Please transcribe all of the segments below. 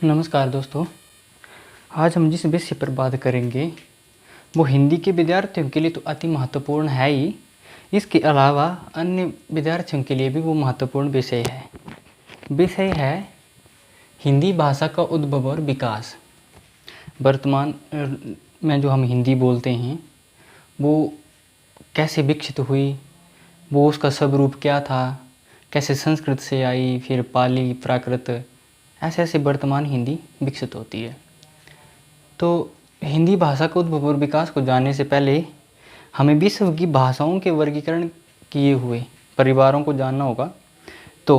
नमस्कार दोस्तों। आज हम जिस विषय पर बात करेंगे वो हिंदी के विद्यार्थियों के लिए तो अति महत्वपूर्ण है ही, इसके अलावा अन्य विद्यार्थियों के लिए भी वो महत्वपूर्ण विषय है। विषय है हिंदी भाषा का उद्भव और विकास। वर्तमान में जो हम हिंदी बोलते हैं वो कैसे विकसित हुई, वो उसका स्वरूप क्या था, कैसे संस्कृत से आई, फिर पाली, प्राकृत, ऐसे ऐसे वर्तमान हिंदी विकसित होती है। तो हिंदी भाषा के उद्भव और विकास को जानने से पहले हमें विश्व की भाषाओं के वर्गीकरण किए हुए परिवारों को जानना होगा। तो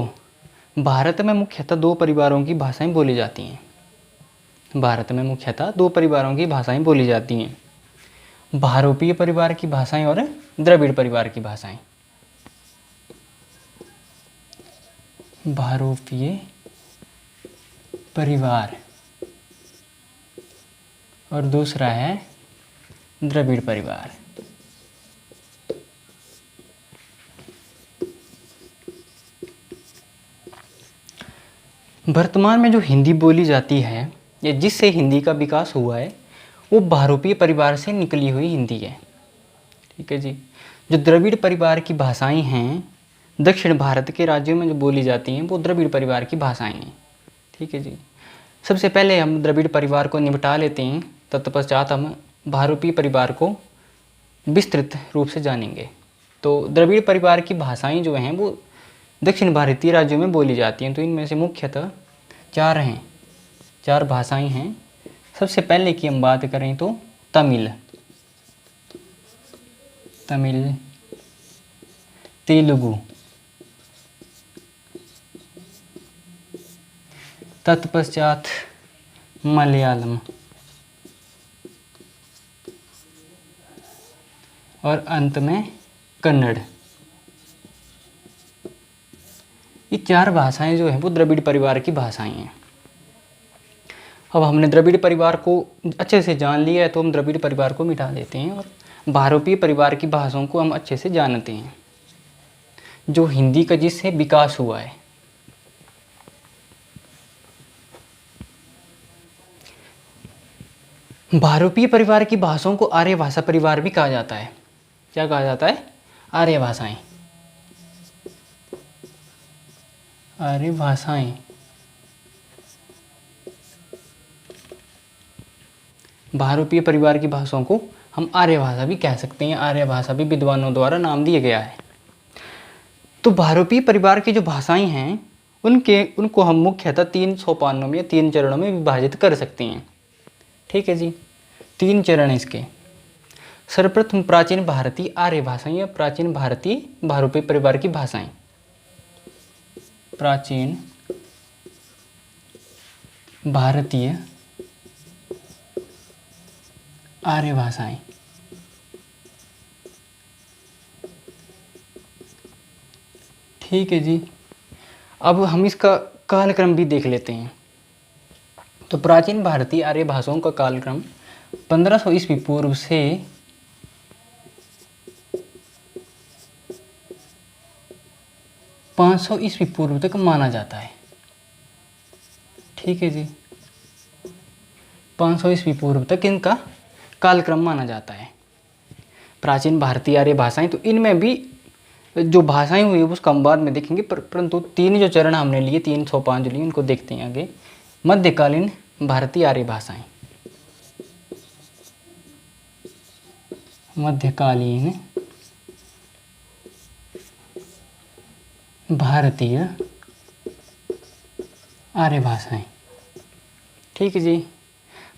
भारत में मुख्यतः दो परिवारों की भाषाएं बोली जाती हैं। भारत में मुख्यतः दो परिवारों की भाषाएं बोली जाती हैं, भारोपीय परिवार की भाषाएं और द्रविड़ परिवार की भाषाएं। भारोपीय परिवार और दूसरा है द्रविड़ परिवार। वर्तमान में जो हिंदी बोली जाती है या जिससे हिंदी का विकास हुआ है वो भारोपीय परिवार से निकली हुई हिंदी है। ठीक है जी। जो द्रविड़ परिवार की भाषाएं हैं, दक्षिण भारत के राज्यों में जो बोली जाती हैं वो द्रविड़ परिवार की भाषाएं हैं। ठीक है जी। सबसे पहले हम द्रविड़ परिवार को निपटा लेते हैं, तत्पश्चात हम भारोपीय परिवार को विस्तृत रूप से जानेंगे। तो द्रविड़ परिवार की भाषाएं जो हैं वो दक्षिण भारतीय राज्यों में बोली जाती हैं। तो इनमें से मुख्यतः चार भाषाएं हैं। सबसे पहले की हम बात करें तो तमिल, तेलुगु, तत्पश्चात मलयालम और अंत में कन्नड़। ये चार भाषाएं जो हैं वो द्रविड़ परिवार की भाषाएं हैं। अब हमने द्रविड़ परिवार को अच्छे से जान लिया है तो हम द्रविड़ परिवार को मिटा देते हैं और भारोपीय परिवार की भाषाओं को हम अच्छे से जानते हैं, जो हिंदी का जिससे विकास हुआ है। भारोपीय परिवार की भाषाओं को आर्य भाषा परिवार भी कहा जाता है। क्या कहा जाता है? आर्य भाषाएं। आर्य भाषाएं भारोपीय परिवार की भाषाओं को हम आर्य भाषा भी कह सकते हैं। आर्य भाषा भी विद्वानों द्वारा नाम दिया गया है। तो भारोपीय परिवार की जो भाषाएं हैं उनको हम मुख्यतः 3 सोपानों में या 3 चरणों में विभाजित कर सकते हैं। ठीक है जी। 3 चरण हैं इसके। सर्वप्रथम प्राचीन भारतीय आर्य भाषाएं या प्राचीन भारतीय भारोपीय परिवार की भाषाएं। प्राचीन भारतीय आर्य भाषाएं। ठीक है जी। अब हम इसका कालक्रम भी देख लेते हैं। तो प्राचीन भारतीय आर्य भाषाओं का कालक्रम 1500 ईस्वी पूर्व से 500 ईस्वी पूर्व तक माना जाता है। ठीक है जी। 500 ईस्वी पूर्व तक इनका कालक्रम माना जाता है। प्राचीन भारतीय आर्य भाषाएं, तो इनमें भी जो भाषाएं हुई उसका हम बाद में देखेंगे, परंतु 3 जो चरण हमने लिए, 3 सोपान जो लिए, उनको देखते हैं आगे। मध्यकालीन भारतीय आर्य भाषाएं। मध्यकालीन भारतीय आर्य भाषाएं। ठीक है जी।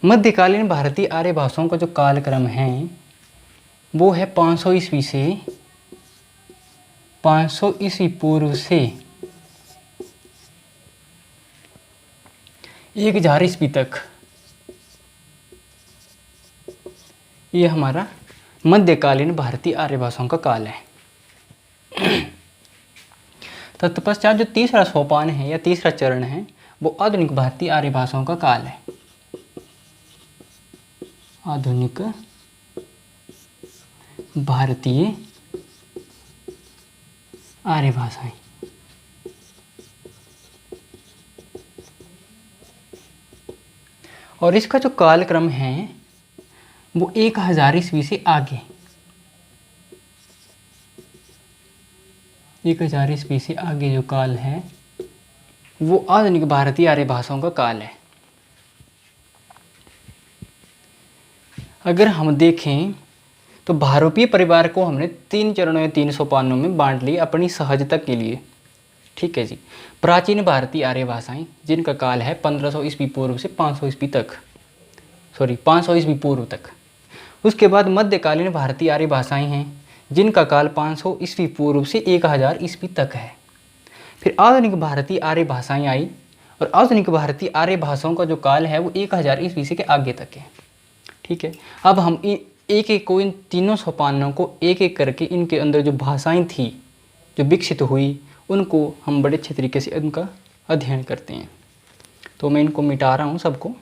मध्यकालीन भारतीय आर्य भाषाओं का जो कालक्रम है वो है 500 ईस्वी से 500 ईस्वी पूर्व से 1000 ईस्वी तक। ये हमारा मध्यकालीन भारतीय आर्य भाषाओं का काल है। तत्पश्चात जो तीसरा सोपान है या तीसरा चरण है वो आधुनिक भारतीय आर्य भाषाओं का काल है। आधुनिक भारतीय आर्य भाषाएं। और इसका जो कालक्रम है वो 1000 ईस्वी से आगे, 1000 ईस्वी से आगे जो काल है वो आधुनिक भारतीय आर्य भाषाओं का काल है। अगर हम देखें तो भारतीय परिवार को हमने 3 चरणों या 3 सोपानों में बांट लिया अपनी सहजता के लिए। ठीक है जी। प्राचीन भारतीय आर्य भाषाएं जिनका काल है 1500 ईस्वी पूर्व से 500 ईस्वी तक, 500 ईस्वी पूर्व तक। उसके बाद मध्यकालीन भारतीय आर्य भाषाएं हैं जिनका काल 500 ईस्वी पूर्व से 1000 ईस्वी तक है। फिर आधुनिक भारतीय आर्य भाषाएं आई और आधुनिक भारतीय आर्य भाषाओं का जो काल है वो 1000 ईस्वी से के आगे तक है। ठीक है। अब हम एक एक को, इन तीनों सोपानों को एक एक करके इनके अंदर जो भाषाएं थी जो विकसित हुई उनको हम बड़े अच्छे तरीके से उनका अध्ययन करते हैं। तो मैं इनको मिटा रहा हूँ सबको।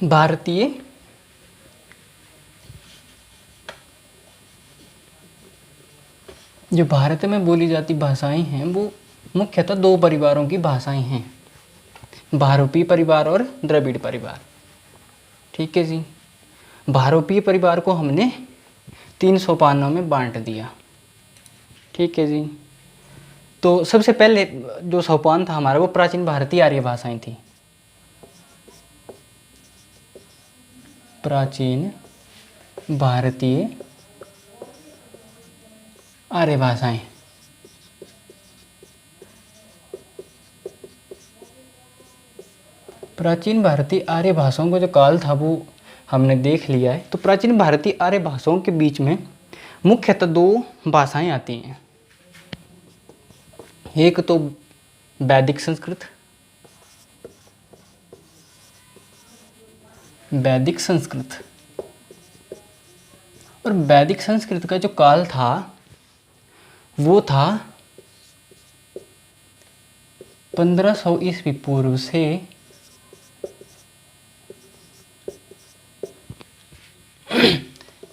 भारतीय जो भारत में बोली जाती भाषाएं हैं वो मुख्यतः 2 परिवारों की भाषाएं हैं, भारोपीय परिवार और द्रविड़ परिवार। ठीक है जी। भारोपीय परिवार को हमने 3 सोपानों में बांट दिया। ठीक है जी। तो सबसे पहले जो सोपान था हमारा वो प्राचीन भारतीय आर्य भाषाएं थी। प्राचीन भारतीय आर्य भाषाएं। प्राचीन भारतीय आर्य भाषाओं का जो काल था वो हमने देख लिया है। तो प्राचीन भारतीय आर्य भाषाओं के बीच में मुख्यतः 2 भाषाएं आती हैं। एक तो वैदिक संस्कृत, वैदिक संस्कृत। और वैदिक संस्कृत का जो काल था वो था 1500 ईस्वी पूर्व से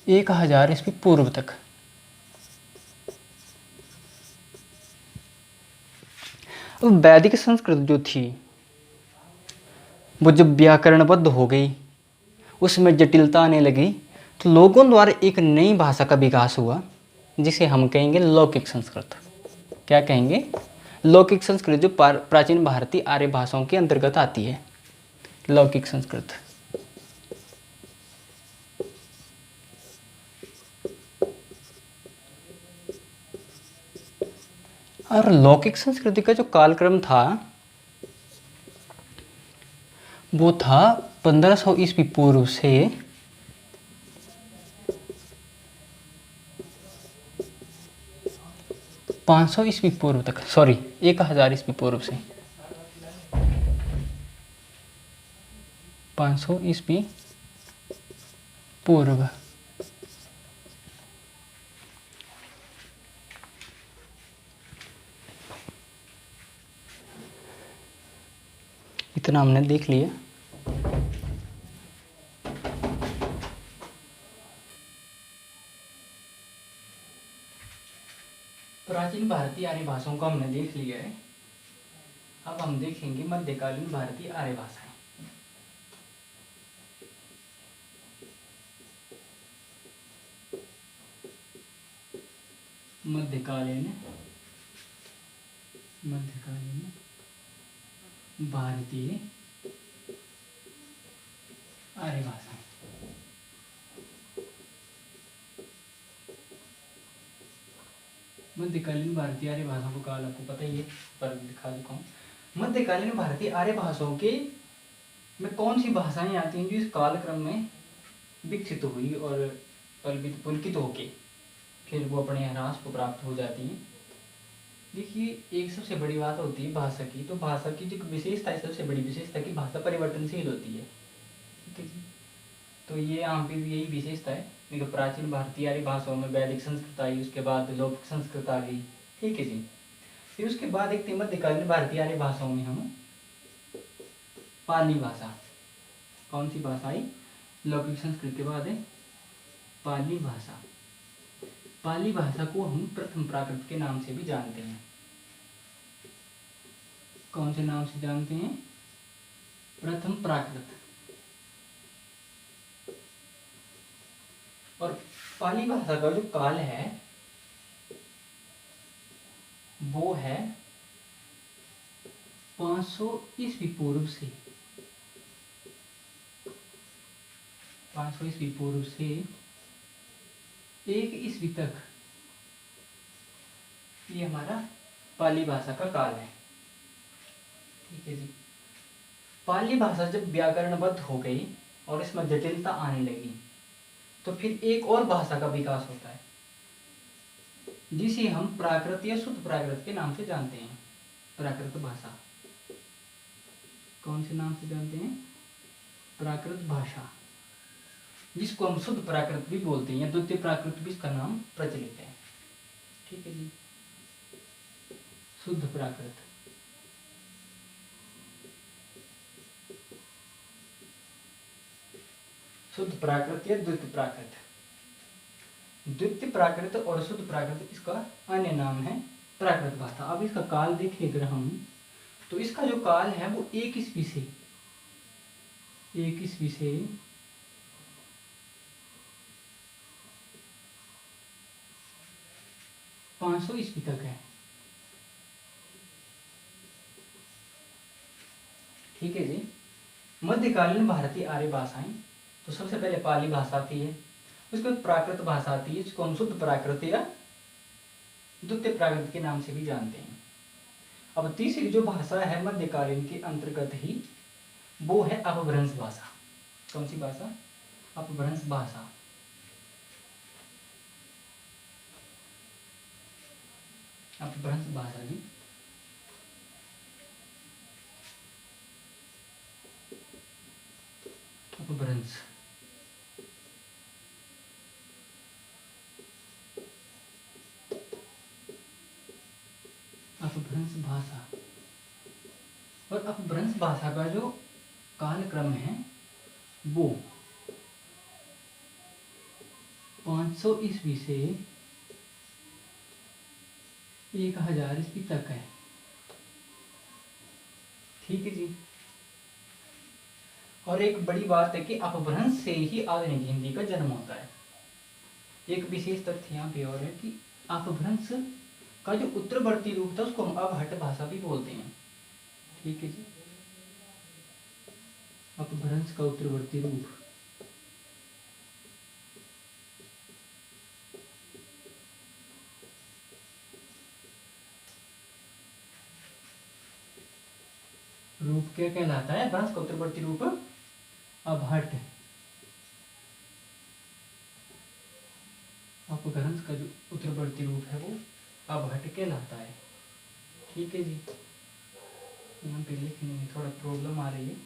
1000 ईस्वी पूर्व तक। अब वैदिक संस्कृत जो थी वो जब व्याकरणबद्ध हो गई, उसमें जटिलता आने लगी, तो लोगों द्वारा एक नई भाषा का विकास हुआ जिसे हम कहेंगे लौकिक संस्कृत। क्या कहेंगे? लौकिक संस्कृत, जो प्राचीन भारतीय आर्य भाषाओं के अंतर्गत आती है, लौकिक संस्कृत। और लौकिक संस्कृति का जो कालक्रम था वो था 1500 ईस्वी पूर्व से 500 ईस्वी पूर्व तक, 1000 ईस्वी पूर्व से 500 ईस्वी पूर्व। इतना हमने देख लिया। प्राचीन भारतीय आर्य भाषाओं को हमने देख लिया है। अब हम देखेंगे मध्यकालीन भारतीय आर्य भाषाएं। मध्यकालीन भारतीय आर्य भाषाएं। मध्यकालीन भारतीय आर्य भाषाओं का काल आपको पता ही है, पर दिखा देता हूँ। मध्यकालीन भारतीय आर्य भाषाओं के में कौन सी भाषाएं आती हैं जो इस कालक्रम में विकसित हुई और पुलकित होके फिर वो अपने ह्रास को प्राप्त हो जाती हैं। देखिए, एक सबसे बड़ी बात होती है भाषा की, तो भाषा की जो विशेषता है, सबसे बड़ी विशेषता की भाषा परिवर्तनशील होती है। ठीक है जी। तो ये यहाँ पे भी यही विशेषता है। देखो, प्राचीन भारतीय आर्य भाषाओं में वैदिक संस्कृत आई, उसके बाद लौकिक संस्कृत आ गई। ठीक है जी। फिर उसके बाद एक मध्यकालीन भारतीय आर्य भाषाओं में हम पाली भाषा। कौन सी भाषा आई? लौकिक संस्कृत के बाद है पाली भाषा। पाली भाषा को हम प्रथम प्राकृत के नाम से भी जानते हैं। कौन से नाम से जानते हैं? प्रथम प्राकृत। और पाली भाषा का जो काल है वो है 500 ईस्वी पूर्व से 500 ईस्वी पूर्व से 1 ईस्वी तक, ये हमारा पाली भाषा का काल है। ठीक है जी। पाली भाषा जब व्याकरणबद्ध हो गई और इसमें जटिलता आने लगी तो फिर एक और भाषा का विकास होता है जिसे हम प्राकृत या शुद्ध प्राकृत के नाम से जानते हैं। प्राकृत भाषा, कौन से नाम से जानते हैं? प्राकृत भाषा, जिसको हम शुद्ध प्राकृत भी बोलते हैं या द्वितीय प्राकृत भी इसका नाम प्रचलित है। ठीक है जी। शुद्ध प्राकृत। शुद्ध प्राकृत या द्वितीय प्राकृत। द्वितीय प्राकृत और शुद्ध प्राकृत इसका अन्य नाम है प्राकृत भाषा। अब इसका काल देखें अगर हम, तो इसका जो काल है वो 1 ईस्वी से 500 ईस्वी तक है। ठीक है जी। मध्यकालीन भारतीय आर्य भाषाएं, तो सबसे पहले पाली भाषा आती है, उसके बाद प्राकृत भाषा आती है जिसको हम शुद्ध प्राकृत या द्वितीय प्राकृत के नाम से भी जानते हैं। अब तीसरी जो भाषा है मध्यकालीन के अंतर्गत ही, वो है अपभ्रंश भाषा। कौन सी भाषा? अपभ्रंश भाषा। अपभ्रंश भाषा जी। अपभ्रंश। अपभ्रंश भाषा। और अपभ्रंश भाषा का जो कालक्रम है वो 500 ईस्वी से 1000 ईस्वी तक है। ठीक है जी। और एक बड़ी बात है कि अपभ्रंश से ही आधुनिक हिंदी का जन्म होता है। एक विशेष तथ्य यहाँ पे और है कि अपभ्रंश का जो उत्तरवर्ती रूप था उसको हम अपहट भाषा भी बोलते हैं। ठीक है जी। अपभ्रंश का उत्तरवर्ती रूप। रूप क्या कहलाता है? अपभ्रंश का उत्तरवर्ती रूप अपहट। अपभ्रंश का जो उत्तरवर्ती रूप है वो अपहट कहलाता है। ठीक है जी। यहाँ पे लिखने में थोड़ा प्रॉब्लम आ रही है।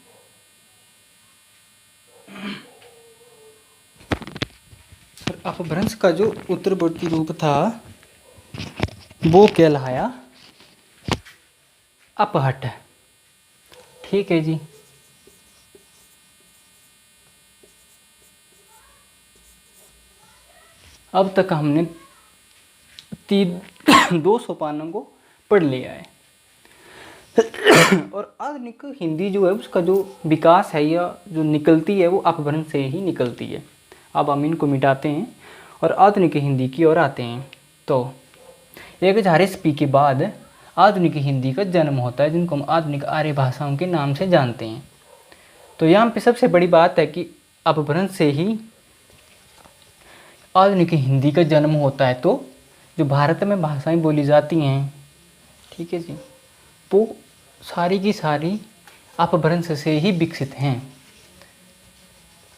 अपभ्रंश का जो उत्तरवर्ती रूप था वो कहलाया अपहट। ठीक है जी। अब तक हमने 2 सोपानों को पढ़ लिया है। और आधुनिक हिंदी जो है उसका जो विकास है या जो निकलती है वो अपभ्रंश से ही निकलती है। अब हम इनको मिटाते हैं और आधुनिक हिंदी की ओर आते हैं। तो 1000 ईस्वी के बाद आधुनिक हिंदी का जन्म होता है, जिनको हम आधुनिक आर्य भाषाओं के नाम से जानते हैं। तो यहाँ पे सबसे बड़ी बात है कि अपभ्रंश से ही आधुनिक हिंदी का जन्म होता है। तो जो भारत में भाषाएं बोली जाती हैं, ठीक है जी, वो सारी की सारी अपभ्रंश से ही विकसित हैं।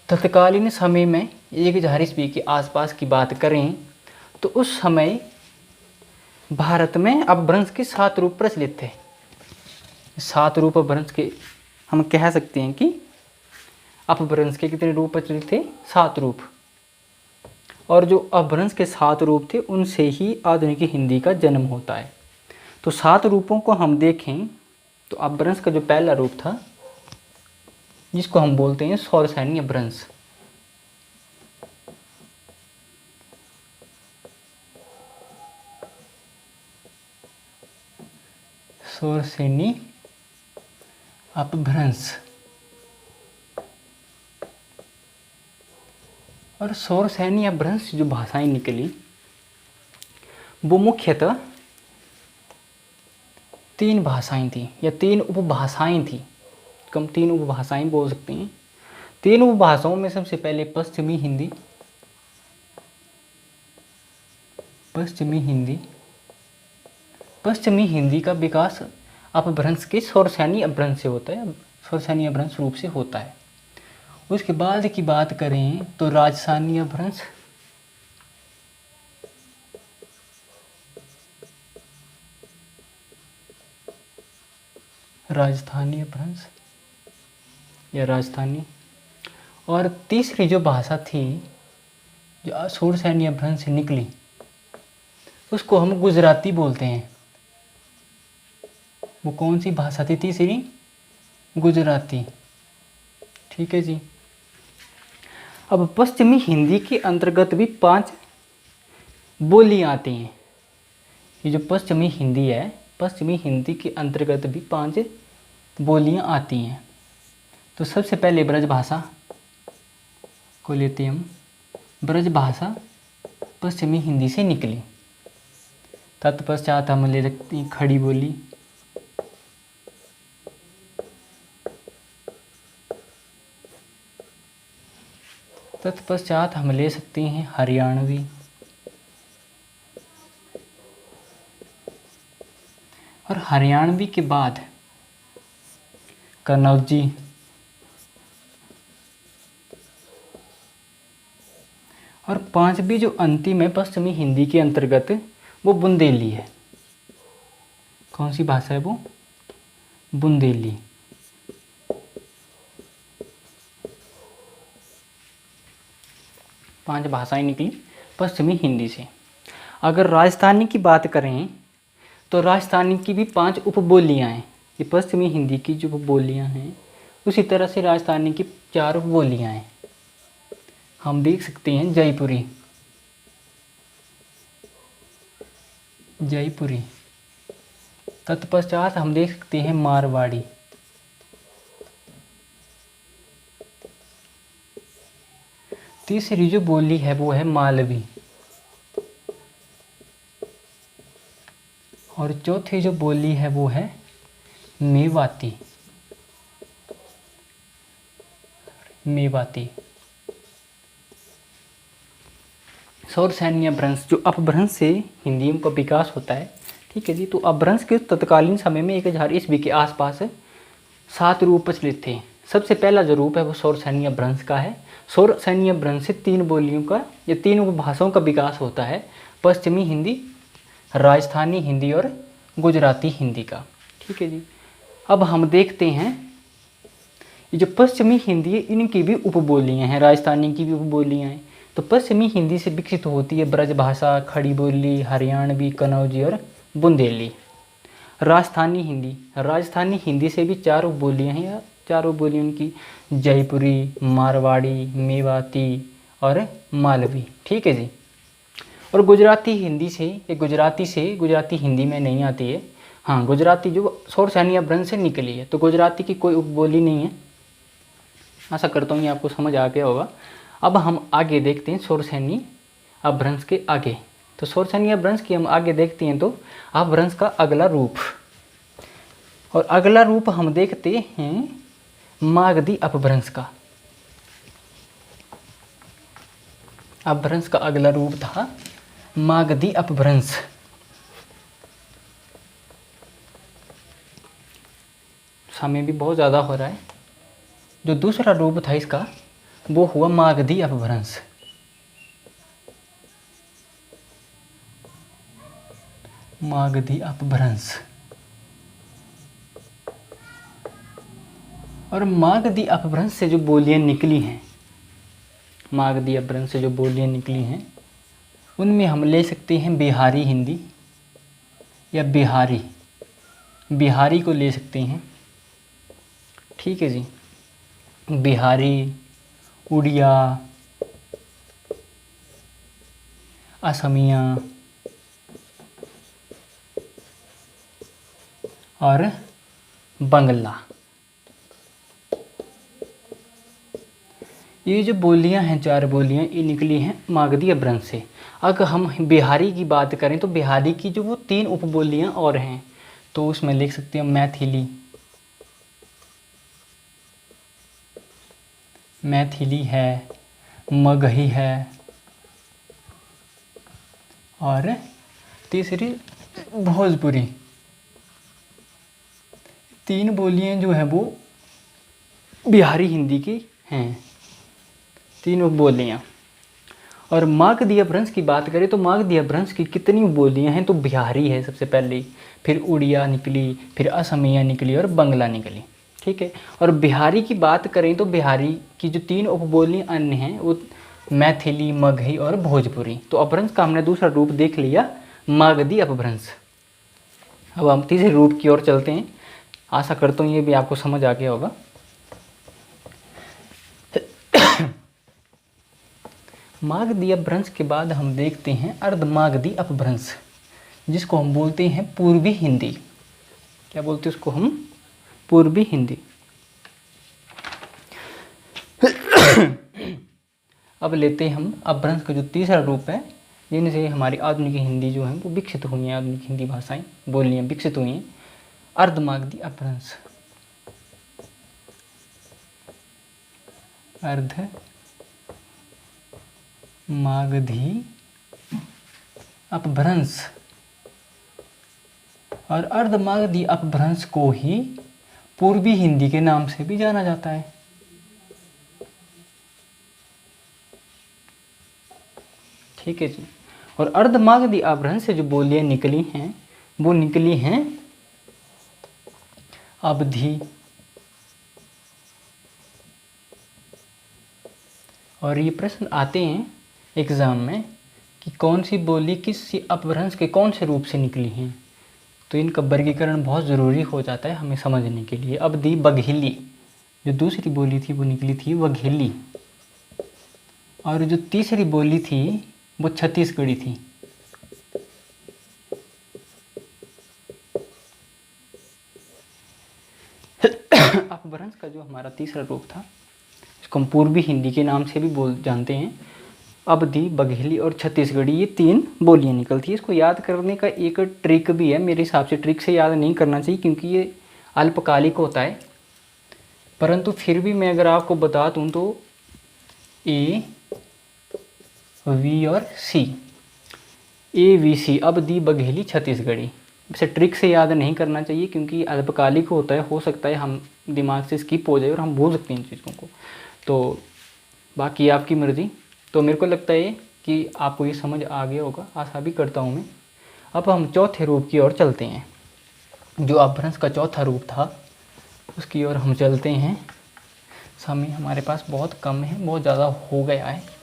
तत्कालीन समय में 1000 ईस्वी के आसपास की बात करें तो उस समय भारत में अपभ्रंश के 7 रूप प्रचलित थे। 7 रूप अपभ्रंश के हम कह सकते हैं कि अपभ्रंश के कितने रूप प्रचलित थे? 7 रूप। और जो अपभ्रंश के 7 रूप थे उनसे ही आधुनिक हिंदी का जन्म होता है। तो 7 रूपों को हम देखें तो अपभ्रंश का जो पहला रूप था जिसको हम बोलते हैं सौरसैनी अपभ्रंश। सोरसेनी अपभ्रंश। और सोरसेनी अपभ्रंश जो भाषाएं निकली वो मुख्यतः 3 भाषाएं थी या 3 उपभाषाएं थी, कम 3 उपभाषाएं बोल सकते हैं। 3 उपभाषाओं में सबसे पहले पश्चिमी हिंदी, पश्चिमी हिंदी का विकास अपभ्रंश के सोरसेनी अपभ्रंश से होता है, सोरसेनी अपभ्रंश रूप से होता है। उसके बाद की बात करें तो राजस्थानी अपभ्रंश, राजस्थानी अपभ्रंश या राजस्थानी। और तीसरी जो भाषा थी जो सोरसेनी अपभ्रंश से निकली उसको हम गुजराती बोलते हैं। वो कौन सी भाषा थी तीसरी? गुजराती। ठीक है जी। अब पश्चिमी हिंदी के अंतर्गत भी 5 बोलियां आती हैं। ये जो पश्चिमी हिंदी है, पश्चिमी हिंदी के अंतर्गत भी 5 बोलियां आती हैं। तो सबसे पहले ब्रज भाषा को लेते हम। ब्रज भाषा पश्चिमी हिंदी से निकली। तत्पश्चात हम ले सकते हैं खड़ी बोली, तत्पश्चात हम ले सकते हैं हरियाणवी, और हरियाणवी के बाद कन्नौजी, और 5वीं जो अंतिम है पश्चिमी हिंदी के अंतर्गत वो बुंदेली है। कौन सी भाषा है वो? बुंदेली। पांच भाषाएं निकली पश्चिमी हिंदी से। अगर राजस्थानी की बात करें तो राजस्थानी की भी 5 उपबोलियां हैं। ये पश्चिमी हिंदी की जो उपबोलियां हैं उसी तरह से राजस्थानी की 4 उपबोलियां हैं। हम देख सकते हैं जयपुरी, जयपुरी। तत्पश्चात हम देख सकते हैं मारवाड़ी, तीसरी जो बोली है वो है मालवी, और चौथी जो बोली है वो है मेवाती, मेवाती। सोरसेनी अपभ्रंश जो अपभ्रंश से हिंदी का विकास होता है। ठीक है जी। तो अपभ्रंश के तत्कालीन समय में 1000 ईस्वी के आसपास 7 रूप प्रचलित थे। सबसे पहला जो रूप है वो सोरसेनी अपभ्रंश का है। सोरसेनी अपभ्रंश से 3 बोलियों का या 3 उपभाषाओं का विकास होता है, पश्चिमी हिंदी, राजस्थानी हिंदी और गुजराती हिंदी का। ठीक है जी। अब हम देखते हैं ये जो पश्चिमी हिंदी है इनकी भी उपबोलियाँ हैं, राजस्थानी की भी उपबोलियाँ हैं। तो पश्चिमी हिंदी से विकसित होती है ब्रज भाषा, खड़ी बोली, हरियाणवी, कन्नौजी और बुंदेली। राजस्थानी हिंदी से भी 4 उपबोलियाँ हैं या 4 उपबोलियाँ उनकी जयपुरी, मारवाड़ी, मेवाती और मालवी। ठीक है जी। और गुजराती हिंदी में नहीं आती है। हाँ, गुजराती जो सोरसेनी अपभ्रंश से निकली है, तो गुजराती की कोई उपबोली नहीं है। आशा करता हूँ ये आपको समझ आ गया होगा। अब हम आगे देखते हैं सोरसेनी अपभ्रंश के आगे। तो सोरसेनी अपभ्रंश की हम आगे देखते हैं तो अपभ्रंश का अगला रूप, और अगला रूप हम देखते हैं मागधी अपभ्रंश का। अपभ्रंश का अगला रूप था मागधी अपभ्रंश। समय भी बहुत ज़्यादा हो रहा है। जो दूसरा रूप था इसका वो हुआ मागधी अपभ्रंश। मागधी अपभ्रंश। और मागधी अपभ्रंश से जो बोलियां निकली हैं, मागधी अपभ्रंश से जो बोलियां निकली हैं उनमें हम ले सकते हैं बिहारी हिंदी या बिहारी को ले सकते हैं। ठीक है जी। बिहारी, उड़िया, असमिया और बंगला। ये जो बोलियां हैं, 4 बोलियां, ये निकली हैं मागधी अपभ्रंश से। अगर हम बिहारी की बात करें तो बिहारी की जो वो 3 उपबोलियां और हैं, तो उसमें लिख सकते हैं मैथिली, मैथिली है, मगही है, और तीसरी भोजपुरी। 3 बोलियां जो हैं वो बिहारी हिंदी की हैं, 3 उपबोलियां। और मागधी अपभ्रंश की बात करें तो मागधी अपभ्रंश की कितनी बोलियां हैं, तो बिहारी है सबसे पहले, फिर उड़िया निकली, फिर असमिया निकली और बंगला निकली। ठीक है। और बिहारी की बात करें तो बिहारी की जो 3 उपबोलियां अन्य हैं वो मैथिली, मगही और भोजपुरी। तो अपभ्रंश का हमने दूसरा रूप देख लिया, मागधी अपभ्रंश। अब हम तीसरे रूप की ओर चलते हैं। आशा करता हूँ ये भी आपको समझ आ गया होगा। मागधी अपभ्रंश के बाद हम देखते हैं अर्धमागधी अपभ्रंश, जिसको हम बोलते हैं पूर्वी हिंदी। क्या बोलते हैं उसको हम? पूर्वी हिंदी। अब लेते हैं हम अपभ्रंश का जो तीसरा रूप है, जिनसे हमारी आधुनिक हिंदी जो है वो विकसित हुई है, आधुनिक हिंदी भाषाएं, बोलियां विकसित हुई हैं। अर्धमागधी अपभ्रंश। अर्धमागधी अपभ्रंश। और अर्धमागधी अपभ्रंश को ही पूर्वी हिंदी के नाम से भी जाना जाता है। ठीक है जी। और अर्धमागधी अपभ्रंश से जो बोलियां निकली हैं वो निकली हैं अवधी, और ये प्रश्न आते हैं एग्जाम में कि कौन सी बोली किस अपभ्रंश के कौन से रूप से निकली हैं, तो इनका वर्गीकरण बहुत ज़रूरी हो जाता है हमें समझने के लिए। अवधी, बघेली, जो दूसरी बोली थी वो निकली थी वघेली, और जो तीसरी बोली थी वो छत्तीसगढ़ी थी। अपभ्रंश का जो हमारा तीसरा रूप था, इसको हम पूर्वी हिंदी के नाम से भी जानते हैं। अवधी, बघेली और छत्तीसगढ़ी, ये 3 बोलियां निकलती है। इसको याद करने का एक ट्रिक भी है, मेरे हिसाब से ट्रिक से याद नहीं करना चाहिए क्योंकि ये अल्पकालिक होता है, परंतु फिर भी मैं अगर आपको बता दूं तो ए, वी और सी, ABC, अवधी, बघेली, छत्तीसगढ़ी। इसे ट्रिक से याद नहीं करना चाहिए क्योंकि अल्पकालिक होता है, हो सकता है हम दिमाग से स्किप हो जाए और हम भूल सकते हैं इन चीज़ों को। तो बाकी आपकी मर्ज़ी। तो मेरे को लगता है कि आपको ये समझ आ गया होगा, आशा भी करता हूँ मैं। अब हम चौथे रूप की ओर चलते हैं। जो अपभ्रंश का चौथा रूप था उसकी ओर हम चलते हैं। समय हमारे पास बहुत कम है, बहुत ज़्यादा हो गया है।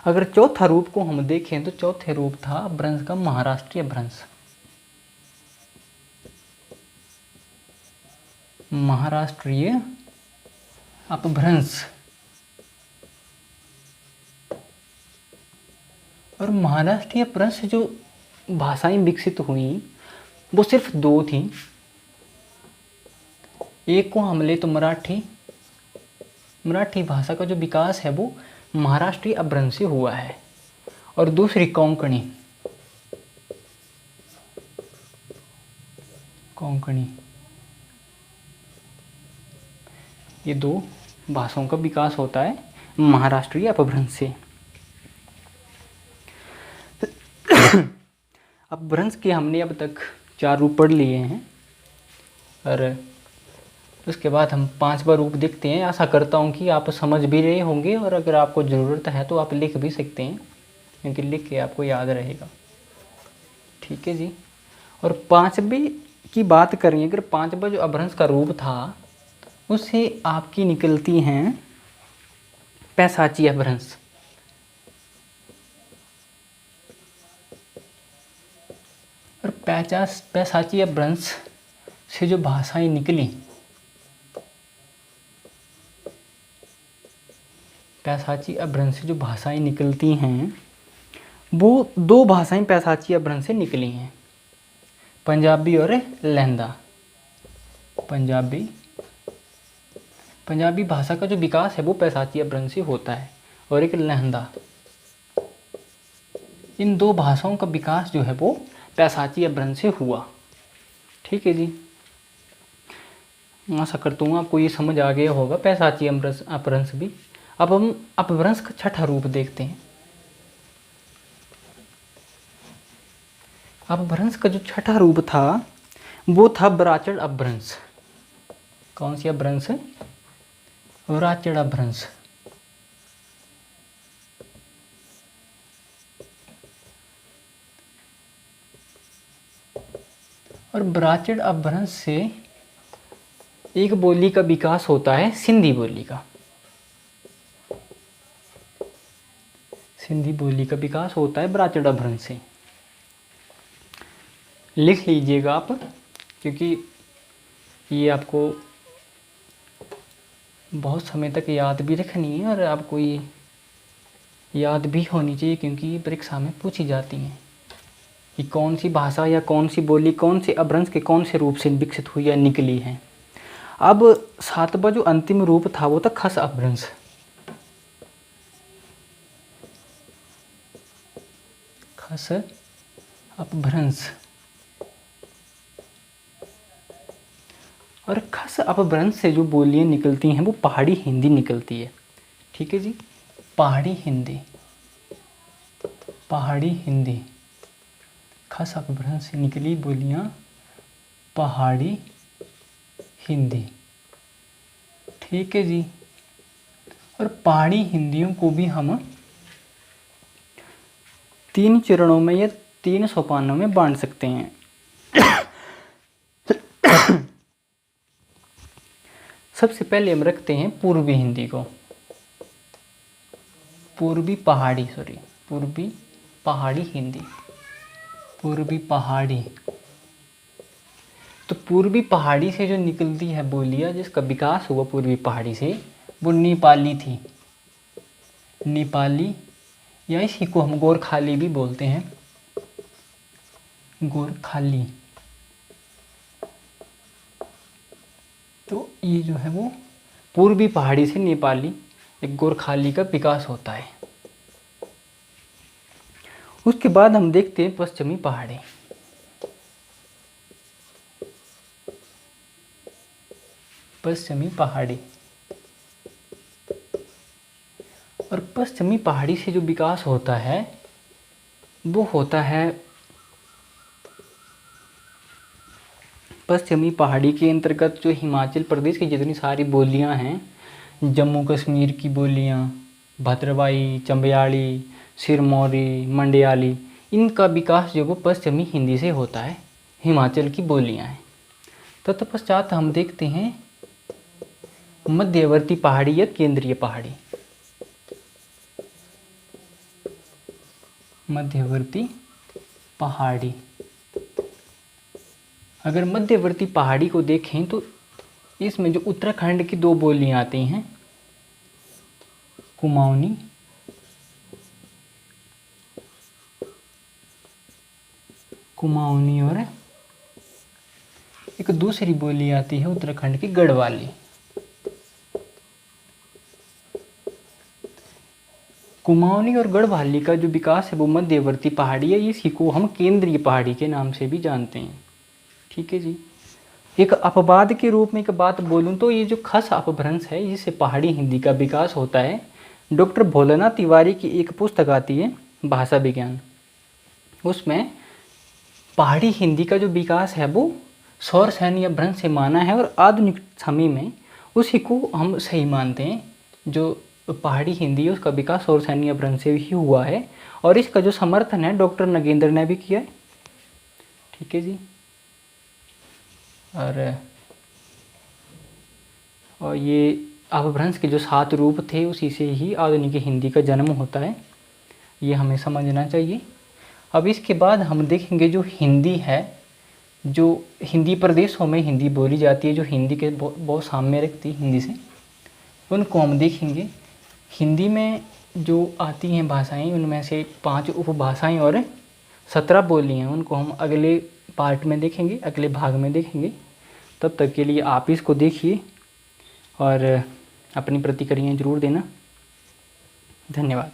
अगर चौथा रूप को हम देखें तो चौथे रूप था अपभ्रंश का महाराष्ट्रीय अपभ्रंश। महाराष्ट्रीय अपभ्रंश। और महाराष्ट्रीय अपभ्रंश से जो भाषाएं विकसित हुई वो सिर्फ 2 थी। एक को हम ले तो मराठी भाषा का जो विकास है वो महाराष्ट्रीय अपभ्रंश से हुआ है, और दूसरी कोंकणी। ये 2 भाषाओं का विकास होता है महाराष्ट्रीय अपभ्रंश से। अपभ्रंश के हमने अब तक 4 रूप पढ़ लिए हैं, और उसके बाद हम 5वां रूप देखते हैं। आशा करता हूँ कि आप समझ भी रहे होंगे, और अगर आपको ज़रूरत है तो आप लिख भी सकते हैं क्योंकि लिख के आपको याद रहेगा। ठीक है जी। और 5वें की बात करें, अगर 5वां जो अपभ्रंश का रूप था उससे आपकी निकलती हैं पैशाची अपभ्रंश। और पैशाची अपभ्रंश से जो भाषाएं निकली, पैशाची अपभ्रंश से जो भाषाएं निकलती हैं वो दो भाषाएं पैसाची अपभ्रंश से निकली हैं, पंजाबी और लहंदा। पंजाबी भाषा का जो विकास है वो पैसाची अपभ्रंश से होता है, और एक लहंदा। इन दो भाषाओं का विकास जो है वो पैसाची अपभ्रंश से हुआ। ठीक है जी, आशा करता हूँ आपको ये समझ आ गया होगा पैसाची अपभ्रंश भी। अब हम अपभ्रंश का छठा रूप देखते हैं। अपभ्रंश का जो छठा रूप था वो था ब्राचड़ अपभ्रंश। कौन सी अपभ्रंश? ब्राचड़ अपभ्रंश। और ब्राचड़ अपभ्रंश से एक बोली का विकास होता है, सिंधी बोली का। सिंधी बोली का विकास होता है ब्राचड़ अपभ्रंश से। लिख लीजिएगा आप, क्योंकि ये आपको बहुत समय तक याद भी रखनी है और आपको ये याद भी होनी चाहिए, क्योंकि परीक्षा में पूछी जाती हैं कि कौन सी भाषा या कौन सी बोली कौन से अपभ्रंश के कौन से रूप से विकसित हुई या निकली है। अब सातवां जो अंतिम रूप था वो था खस अपभ्रंश। खस अपभ्रंश। और खस अपभ्रंश से जो बोलियां निकलती हैं वो पहाड़ी हिंदी निकलती है। ठीक है जी, पहाड़ी हिंदी। पहाड़ी हिंदी खस अपभ्रंश से निकली बोलियां पहाड़ी हिंदी। ठीक है जी, और पहाड़ी हिंदियों को भी हम 3 चरणों में या 3 सोपानों में बांट सकते हैं। सबसे पहले हम रखते हैं पूर्वी हिंदी को। पूर्वी पहाड़ी हिंदी। पूर्वी पहाड़ी। तो पूर्वी पहाड़ी से जो निकलती है बोलियां, जिसका विकास हुआ पूर्वी पहाड़ी से, वो नेपाली थी। नेपाली, या इसी को हम गोरखाली भी बोलते हैं। गोरखाली। तो ये जो है वो पूर्वी पहाड़ी से नेपाली एक गोरखाली का विकास होता है। उसके बाद हम देखते हैं पश्चिमी पहाड़ी। पश्चिमी पहाड़ी। और पश्चिमी पहाड़ी से जो विकास होता है वो होता है, पश्चिमी पहाड़ी के अंतर्गत जो हिमाचल प्रदेश की जितनी सारी बोलियां हैं, जम्मू कश्मीर की बोलियां, भद्रवाही, चंबयाली, सिरमौरी, मंडियाली, इनका विकास जो वो पश्चिमी हिंदी से होता है, हिमाचल की बोलियां हैं। तत्पश्चात हम देखते हैं मध्यवर्ती पहाड़ी या केंद्रीय पहाड़ी। मध्यवर्ती पहाड़ी। अगर मध्यवर्ती पहाड़ी को देखें तो इसमें जो उत्तराखंड की 2 बोलियां आती हैं, कुमाऊनी और एक दूसरी बोली आती है उत्तराखंड की गढ़वाली। कुमाऊनी और गढ़वाली का जो विकास है वो मध्यवर्ती पहाड़ी है। इसी को हम केंद्रीय पहाड़ी के नाम से भी जानते हैं। ठीक है जी, एक अपवाद के रूप में एक बात बोलूं तो ये जो खस अपभ्रंश है, जिससे पहाड़ी हिंदी का विकास होता है, डॉक्टर भोलानाथ तिवारी की एक पुस्तक आती है भाषा विज्ञान, उसमें पहाड़ी हिंदी का जो विकास है वो सौर सैन्य अपभ्रंश से माना है, और आधुनिक समय में उसी को हम सही मानते हैं। जो पहाड़ी हिंदी है उसका विकास सौर सैन्य अपभ्रंश से ही हुआ है, और इसका जो समर्थन है डॉक्टर नगेंद्र ने भी किया है। ठीक है जी, और ये अपभ्रंश के जो 7 रूप थे उसी से ही आधुनिक हिंदी का जन्म होता है, ये हमें समझना चाहिए। अब इसके बाद हम देखेंगे जो हिंदी है, जो हिंदी प्रदेशों में हिंदी बोली जाती है, जो हिंदी के बहुत साम्य रखती है हिंदी से, उनको हम देखेंगे। हिंदी में जो आती हैं भाषाएं, उनमें से 5 उपभाषाएं और 17 बोलियां हैं, उनको हम अगले पार्ट में देखेंगे, अगले भाग में देखेंगे। तब तक के लिए आप इसको देखिए और अपनी प्रतिक्रियाएं ज़रूर देना। धन्यवाद।